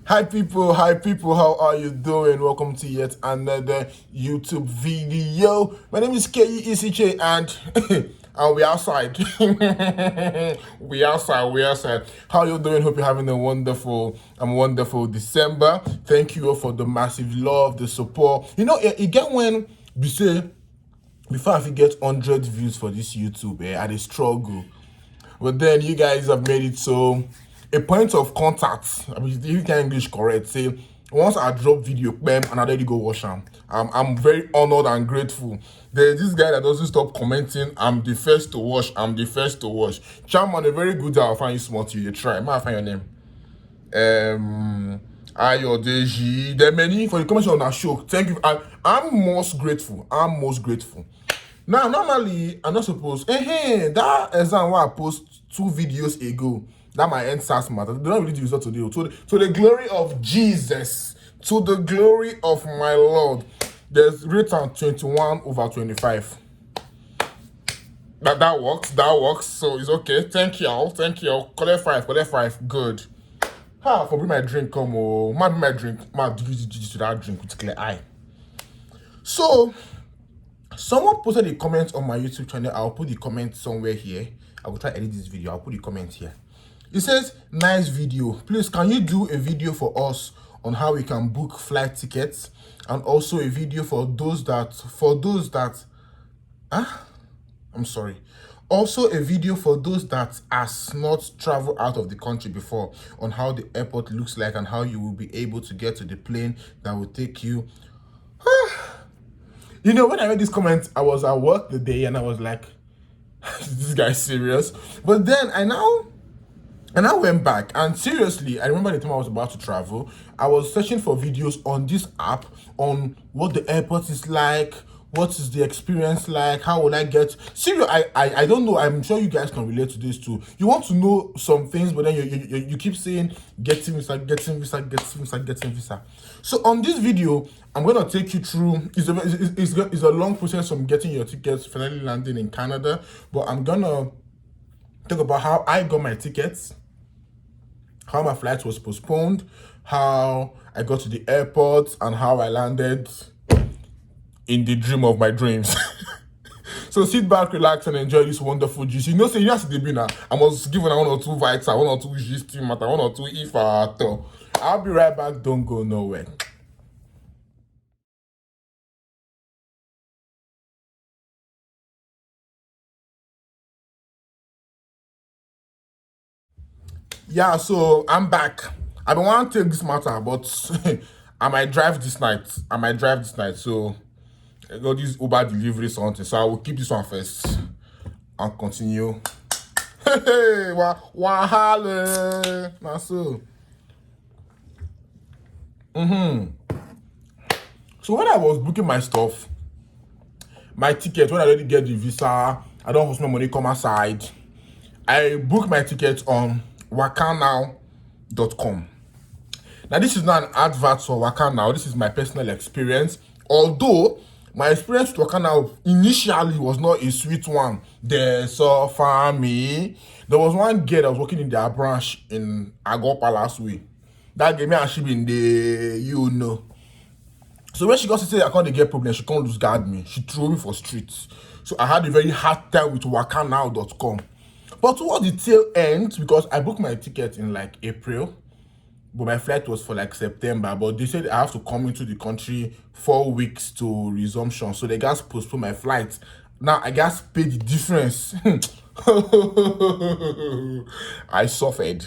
Hi people, how are you doing? Welcome to yet another YouTube video. My name is KECJ and and we outside. we outside. How you doing? Hope you're having a wonderful December. Thank you all for the massive love, the support. You know, it get when we say before I get 100 views for this YouTube, I dey struggle. But then you guys have made it so a point of contact. I mean, if you can English correct, say once I drop video, bam, and I already go watch them. I'm very honored and grateful. There's this guy that doesn't stop commenting. I'm the first to watch. I'm the first to watch. Chairman, a very good job. I'll find you smart. You try. May I find your name? Ayodeji. There are many for the comments on our show. Thank you. I'm most grateful. I'm most grateful. Now, normally, I'm not supposed. That exam where I post 2 videos ago, that my end SARS matter. They don't really do result today. To the glory of Jesus, to the glory of my Lord, there's written 21/25. That works. So it's okay. Thank you. Collect five. Good. For bring my drink, come on. Man, my drink. Man, do that drink with clear eye. So, someone posted a comment on my YouTube channel. I'll put the comment somewhere here. I will try to edit this video. I'll put the comment here. It says, nice video. Please, can you do a video for us on how we can book flight tickets? And also a video for those that, I'm sorry. Also a video for those that has not traveled out of the country before on how the airport looks like and how you will be able to get to the plane that will take you. You know, when I read this comment, I was at work the day and I was like, this guy's serious. But then I now went back and seriously, I remember the time I was about to travel, I was searching for videos on this app on what the airport is like, what is the experience like, how will I get serious. I don't know. I'm sure you guys can relate to this too. You want to know some things, but then you keep saying getting visa. So on this video, I'm gonna take you through. It's a long process from getting your tickets, finally landing in Canada. But I'm gonna talk about how I got my tickets, how my flight was postponed, how I got to the airport, and how I landed in the dream of my dreams. So sit back, relax, and enjoy this wonderful juice. You know, say yes, the dinner. I must give one or two vita, one or two gist matter, one or two if at all. I'll be right back. Don't go nowhere. Yeah, so I'm back. I don't want to take this matter, but I might drive this night. So I got this Uber delivery something. So I will keep this one first and continue. Hey, wahala. Now so. So when I was booking my stuff, my ticket, when I already get the visa, I don't have no money come aside. I booked my ticket on wakanow.com. Now, this is not an advert for Wakanow. This is my personal experience. Although my experience with Wakanow initially was not a sweet one. They suffer me. There was one girl that was working in their branch in Agor Palace Way. That gave me a ship in the, So when she got to say I can't get problem, she can't lose guard me. She threw me for streets. So I had a very hard time with wakanow.com. But towards the tail end, because I booked my ticket in like April, but my flight was for like September. But they said I have to come into the country 4 weeks to resumption. So they guys postponed my flight. Now I guys paid the difference. I suffered.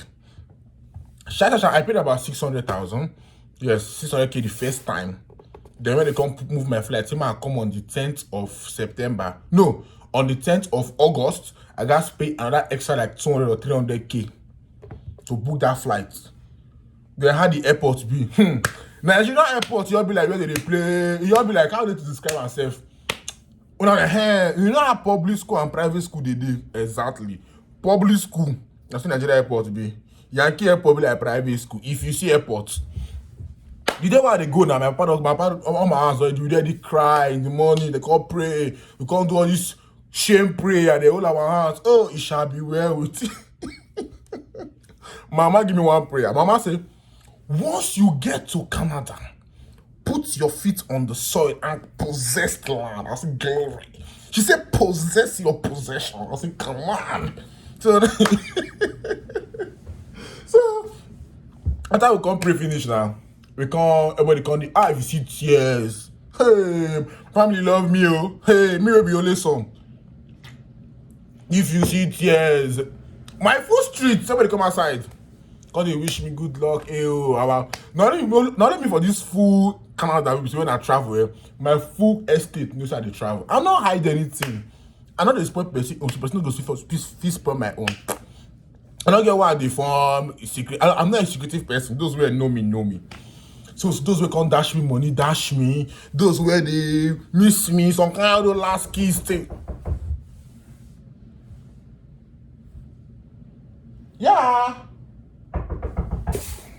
I paid about 600,000. Yes, 600K the first time. Then when they come move my flight, I come on the 10th of September. No, on the 10th of August, I got to pay another extra like 200 or 300K to book that flight. Then how the airport be? Nigerian airport, you'll be like, where they play? You'll be like, how they to describe myself? You know how public school and private school they do? Exactly. Public school, that's what Nigerian airport be. Yankee airport be like private school. If you see airport, the day where they go now, my part, all my hands already, we already cry in the morning, they can't pray, we can't do all this shame prayer, they hold our hands, oh, it shall be well with you. Mama give me one prayer. Mama say, Once you get to Canada, put your feet on the soil and possess the land. I said, glory. She said, possess your possession. I said, come on. So, so after we come pray finish now, we come, everybody come, if you see tears, hey, family love me, oh, hey, me will be only son. If you see tears, my full street, somebody come outside. God, they wish me good luck. Not only for this full Canada when I travel, my full estate knows how to travel. I'm not hide anything. I'm not a sport person. Person go see for spoil my own. I don't get why they form secret. I'm not a secretive person. Those who know me. So those who can't dash me money, dash me. Those where they miss me, some kind of last kiss thing. Yeah.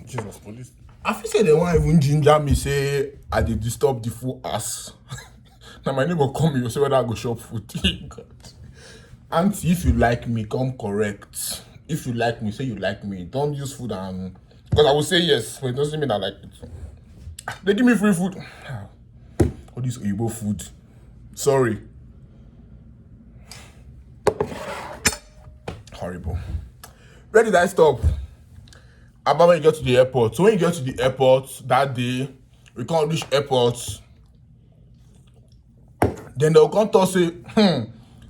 Jesus, police. I feel say they won't even ginger me, say I did disturb the full ass. Now my neighbor come me, you say whether I go shop food. Auntie, if you like me, come correct. If you like me, say you like me. Don't use food and because I will say yes, but it doesn't mean I like it. They give me free food. All this Igbo food. Sorry. Horrible. Where did I stop? About when you get to the airport. So when you get to the airport that day, we can't reach airport. Then they'll come to say,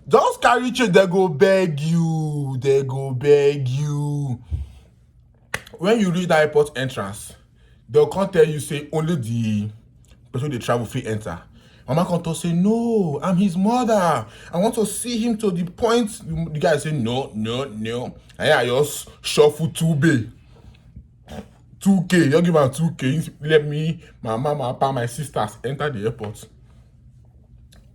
just carry change, they go beg you. They go beg you. When you reach the airport entrance, they'll come tell you, say, only the person they travel free enter. Mama come to say, no, I'm his mother. I want to see him to the point. The guy say, no. And I just shuffle 2B. 2K, you give her 2K. Let me, my mama, papa, my sisters enter the airport.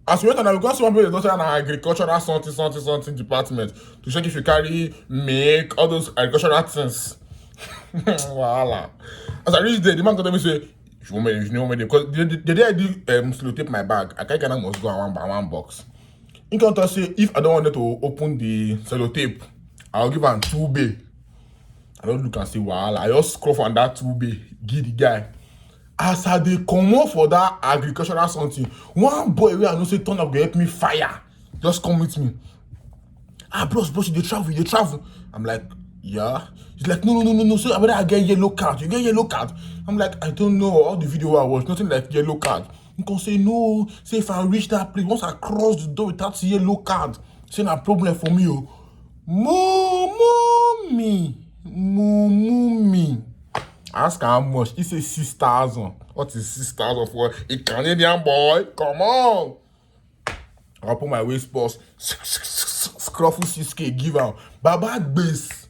As we went on, we got someone who an agricultural something department to check if you carry milk, all those agricultural things. Voila. As I reached there, the man told me say, if you want me, because the day I did slow tape my bag, I can't must go one by one box. He can tell say if I don't want to open the sellotape, I'll give him 2B. I don't look and say wow. I just scroll on that 2B, give the guy. As I dey come for that agricultural something, one boy where I know say turn up go help me fire. Just come with me. Bros, you dey travel. I'm like, yeah. He's like, no. So I better I get yellow card. You get yellow card. I'm like, I don't know. All the video I watched, nothing like yellow card. You can say no. Say if I reach that place, once I cross the door without yellow card, say na problem for me. Mommy. Ask how much. He say 6,000. What is 6,000 for a Canadian boy? Come on. I'll put my waist pulse. Scruffle 6K, give out. Baba base.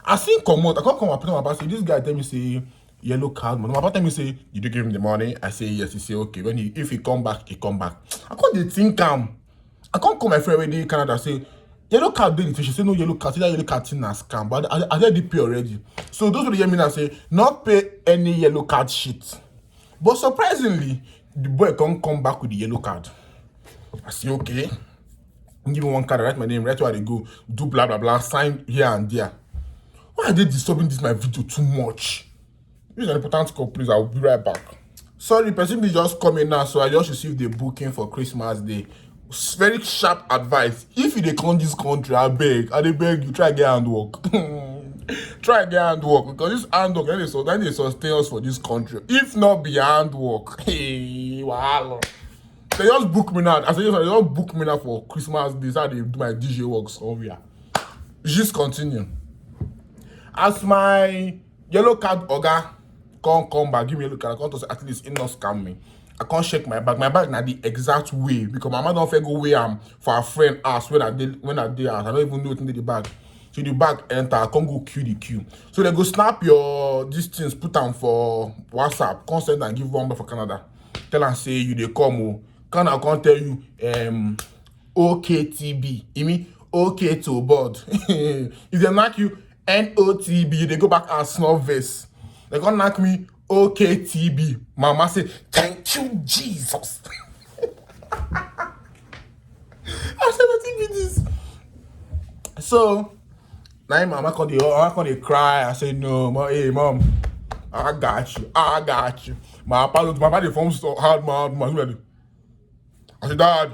I see come out. I can't come up to my papa say, this guy tell me say yellow card. My papa tell me say, you do give him the money? I say yes. He say okay. If he come back, he come back. I can't think I can't call my friend when they Canada say yellow card did it. She say no yellow card. See that yellow card thing as scam. But I did pay already. So those who hear me now say not pay any yellow card shit. But surprisingly, the boy can't come back with the yellow card. I say okay. Give me one card, write my name, write where they go, do blah blah blah, sign here and there. Why are they disturbing this my video too much? This is an important call, please. I'll be right back. Sorry, person be just coming now, so I just received the booking for Christmas Day. Very sharp advice. If you dey come this country, I beg you, try get handwork. Try get handwork because this handwork then they sustain us for this country. If not be handwork, hey, wow. They just book me now. I said, they just book me now for Christmas Day. So they do my DJ work somewhere. Just continue. As my yellow card oga come back, give me yellow card. I can't say at least it not scam me. I can't check my bag. My bag na the exact way because my mama don't fit go wear for a friend ask when I did ask. I don't even know what's in the bag. So the bag enter, I can't go queue the queue. So they go snap your these things, put them for WhatsApp, come send and give one for Canada. Tell and say you they come. Can I can't tell you OKTB. You mean okay to board. If they knock you NOTB, they go back and snub vest. They can't knock me OKTB. Mama say, thank you, Jesus. I said, what be this? So now mama called they cry. I said, no, hey mom, I got you. I got you. My papa the phone so hard, man. I said, Dad.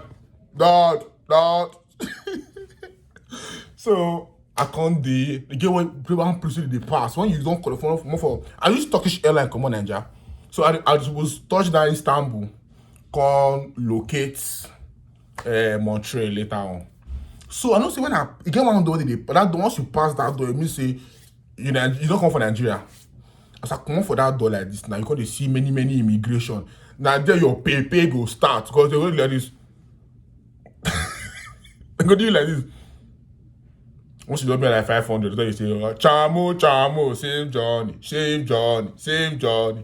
So I can't do. The get when people proceed the pass. When you don't call the phone more for, I use Turkish airline come on Nigeria. So I was touched down Istanbul, come locate Montreal later on. So I don't see when I get one door but that once you pass that door, it means say you don't come for Nigeria. As I come for that door like this now, you got to see many immigration. Now there your pay go start because they go like this. They go do like this. Once you don't pay like 500, then you say, Chamo, save Johnny.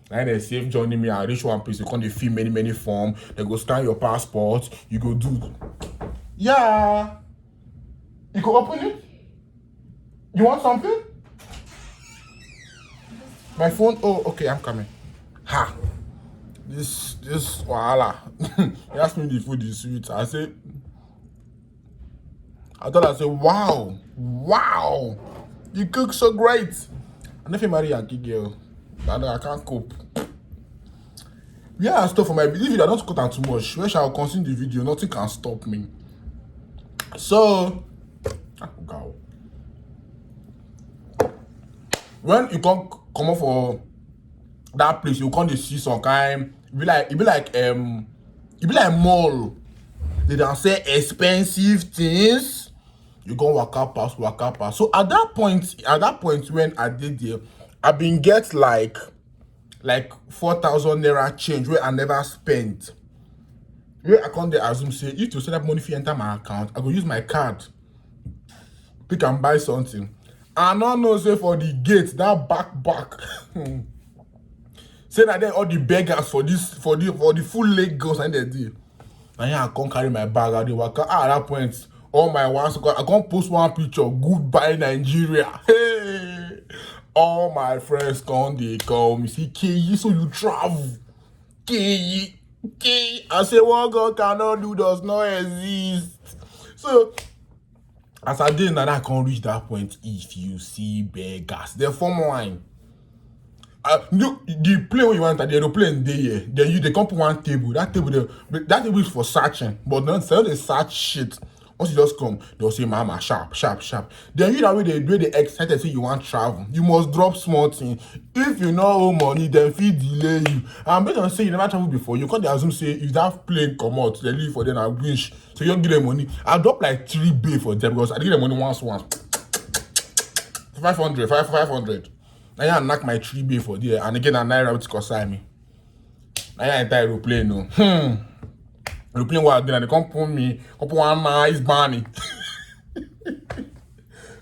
And they save Johnny, me, I reach one place, you can't fill many forms, they go scan your passport, you go do. Yeah. You can open it? You want something? My phone? Oh, okay, I'm coming. Ha. This voila. He asked me the food is sweet. I said, wow, you cook so great. I never marry a Yankee girl. I can't cope. Yeah, stuff for my video. I don't cut down too much. When shall I continue the video? Nothing can stop me. So, when you come up for that place, you can't see some kind. It be like mall. They don't say expensive things. You go waka pass. So at that point when I did there, I been get like 4,000 naira change where I never spent. Where I can't assume say if you set up money for enter my account, I go use my card. Pick and buy something. I don't know say for the gate that back. Say that then all the beggars for the full leg girls and they did. And yeah, I can't carry my bag out the waka. At that point, all my ones I can't post one picture. Goodbye Nigeria. Hey, all my friends they come. You see, K, so you travel. K. I say what God cannot do does not exist. So as I did that, I can't reach that point. If you see beggars, they form line. The plane when you want at the aeroplane there, then they come put one table. That table is for searching, but don't sell the search shit. Once you just come, they'll say, "Mama, sharp." Then you that way they excited say you want travel. You must drop small thing. If you know owe money, then feed delay you. And based on say you never travel before, you can't assume say if that plane come out, they leave for them and wish. So you don't give them money. I drop like 3 bay for them because I give them money once. 500. I knock my 3 bay for there, and again, I'm naira to consign me. I enter aeroplane, no. Aeroplane was there, and they come put one nice Barney.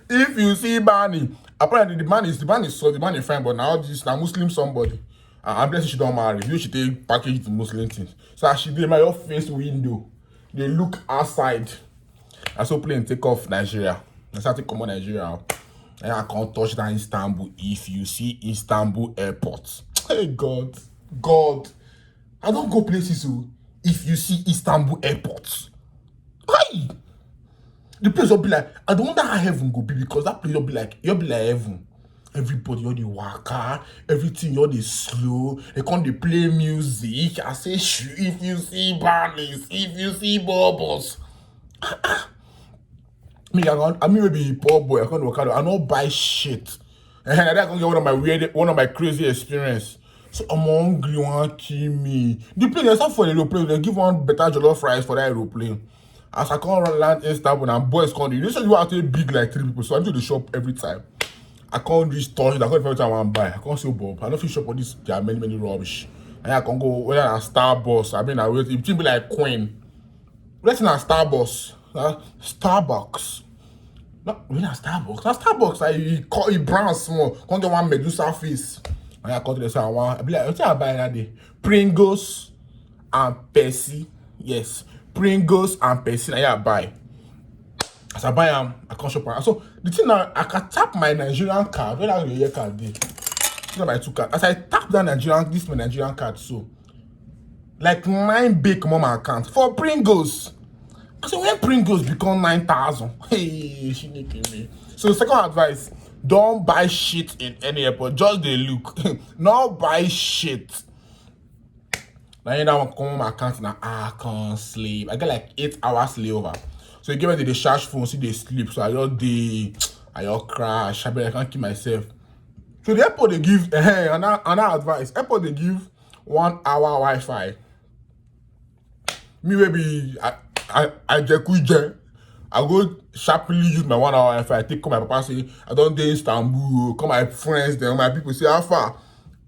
If you see Barney, apparently the man is fine, but now this now Muslim somebody. I'm blessed she don't marry. You should take package to Muslim things. So as she did my face window, they look outside. I saw plane take off Nigeria. I started to come on Nigeria. And I can't touch that Istanbul. If you see Istanbul airport, hey God, I don't go places. So if you see Istanbul airport, hey, the place will be like, I don't wonder how heaven go be because that place will be like heaven. Everybody all the waka, everything all the slow. They can't play music. I say, if you see Barneys, if you see Bubbles. I mean, maybe poor boy. I can't work out. I don't buy shit, and I can get one of my crazy experience. So I'm hungry, want kill me. The plane they start for the aeroplane. They give one better jollof fries for that aeroplane. As I can't land Istanbul and boys can't do. You know, you have to big like 3 people. So I do the shop every time. I can't reach touch. I can't every time I want to buy. I can't see Bob. I don't feel shop for this. There are many rubbish. And I can go whether I'm Starbucks. I mean, I wait. It be like Queen. Let's not Starbucks. Starbucks. No, we're not Starbucks. Not Starbucks. I call it brown small. Can't get one Medusa face. And I call to the side one. I be like, what I buy that day? Pringles and Pepsi. Yes, Pringles and Pepsi. And I buy. As I buy them, I can't shop. So the thing now, I can tap my Nigerian card. Where that your card dey? My 2 cards. As I tap that my Nigerian card, so like 9 bake mama account for Pringles. I said, when Pringles become 9,000, hey, she making me. So the second advice, Don't buy shit in any airport. Just they look. Not buy shit. Now you know come my account now. I can't sleep. I get like 8 hours layover. So you give me the charge phone, see they sleep. So I just crash. I can't keep myself. So the airport they give another advice. Airport they give 1 hour Wi-Fi. Me maybe I just I go sharply use my 1 hour Wi-Fi. I take call my papa say I don't dey Istanbul. Call my friends, then my people say how far.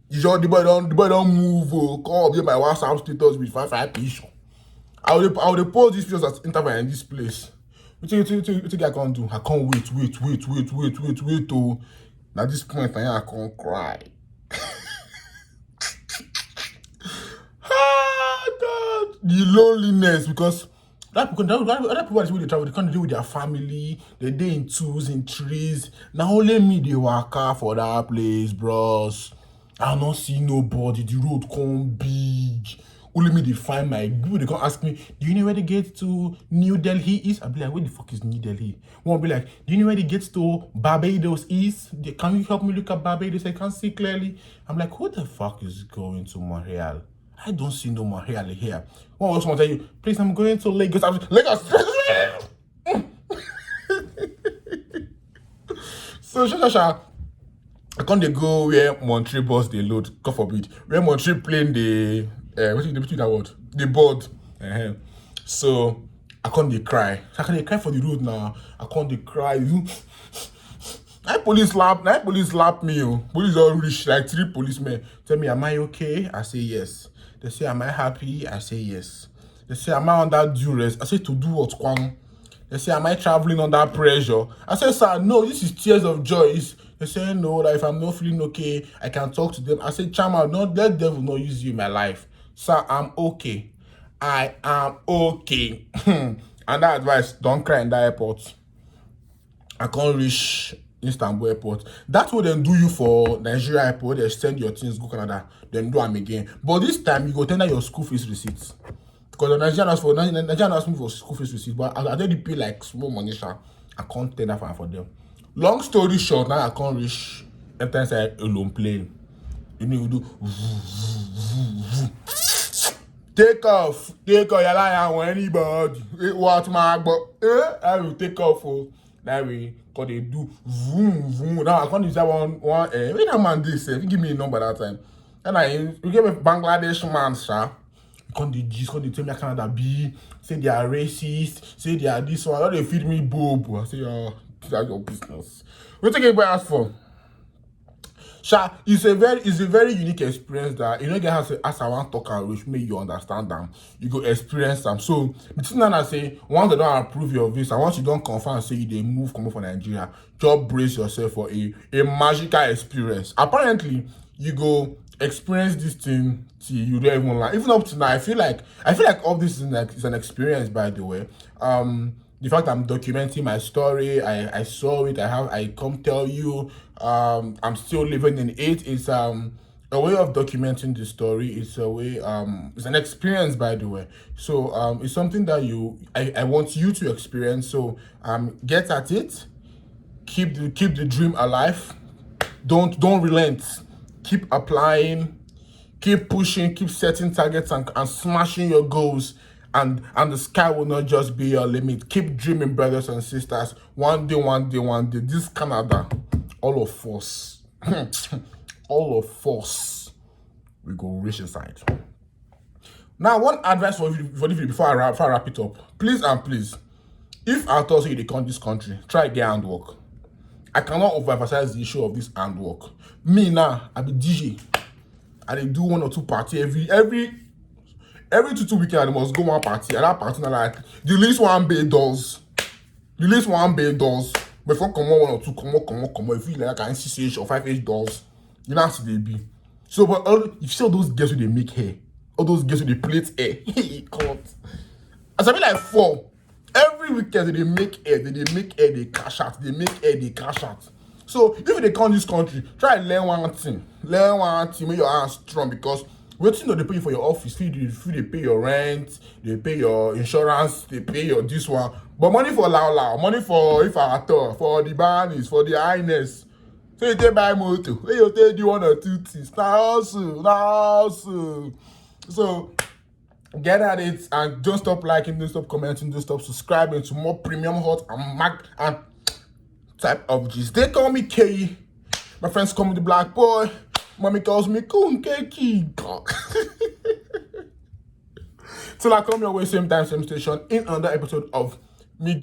You sure the boy don't move. Come update my WhatsApp status with 5 picture. I will post this pictures as interview in this place. What you think I can't do? I can't wait. Oh, now this point I can't cry. Ah, God, the loneliness because other people that they travel, they can't deal with their family. They dey in twos, in threes. Now only me they waka for that place, bros. I don't see nobody. The road come big. Only me they find my people. They come ask me, do you know where the gate to New Delhi is? I'll be like, where the fuck is New Delhi? One will be like, do you know where the gate to Barbados is? Can you help me look at Barbados? I can't see clearly. I'm like, who the fuck is going to Montreal? I don't see no Montreal here. One else want to tell you, please, I'm going to Lagos. Lagos. So, Shasha. I can't they go where Montreal bus they load, God forbid. Where Montreal plane they what is that word? They board. So I can't they cry. So I can't they cry for the road now. I can't they cry. Police slap me. Police all reach like 3 policemen. Tell me, am I okay? I say yes. They say, am I happy? I say yes. They say, am I under duress? I say, to do what, Kwang? They say, am I traveling under pressure? I say, sir, no, this is tears of joy. They say, no, that if I'm not feeling okay, I can talk to them. I say, Chama, don't let devil not use you in my life. Sir, I'm okay. I am okay. And that advice, don't cry in that airport. I can't reach Istanbul airport. That's what they do you for Nigeria airport. They send your things, go Canada, then do them again. But this time, you go tender your school fees receipts. Because the Nigerian asked me for school fees receipt, but I already pay like small money, I can't tender for them. Long story short, now I can't reach enter inside alone plane. You need to do take off, you're lying on anybody. What my but I will take off for that way. Cause they do vroom. Now I can't use that one wait that man this give me a number that time. And you give me Bangladesh man, sir. Can't they tell me I Canada be, say they are racist, say they are this one, how they feed me bob. I say, that's your business. What take anybody ask for? Sha, it's a very unique experience that you know get as I want to talk and which make you understand them. You go experience them. So between that I say once they don't approve your visa, once you don't confirm say they move come from Nigeria, just brace yourself for a magical experience. Apparently, you go experience this thing till you don't even like. Even up to now, I feel like all this is an experience, by the way. The fact I'm documenting my story, I saw it, I come tell you, I'm still living in it. It's a way of documenting the story. It's a way, it's an experience, by the way. So it's something that I want you to experience. So get at it, keep the dream alive. Don't relent. Keep applying, keep pushing, keep setting targets and smashing your goals. And the sky will not just be your limit. Keep dreaming, brothers and sisters. One day. This Canada, all of us, we go reach inside. Now, one advice for you before I wrap it up. Please, if I tell you they come this country, try get handwork. I cannot overemphasize the issue of this handwork. Me now, I be DJ. I do 1 or 2 party every 2 weekends. I must go one party. And that party now like the least one bay does. Before come on 1 or 2, come on. If you like an 6H or 5H dolls, you know how they be. So, but if you see all those girls who they make hair, all those girls who they plait hair, God. As I be like 4. Every weekend they make hair, they cash out. So if they come this country, try and learn one thing, make your hands strong because waiting they pay you for your office, they pay your rent, they pay your insurance, they pay your this one. But money for money for if I for the bannies, for the highness, So you take buy motor. When you take do 1 or 2 things. Now also. So get at it and don't stop liking, don't stop commenting, don't stop subscribing to more premium hot and mag and type of gist. They call me K. My friends call me the black boy. Mommy calls me Kun Keki. Till I come your way, same time, same station, in another episode of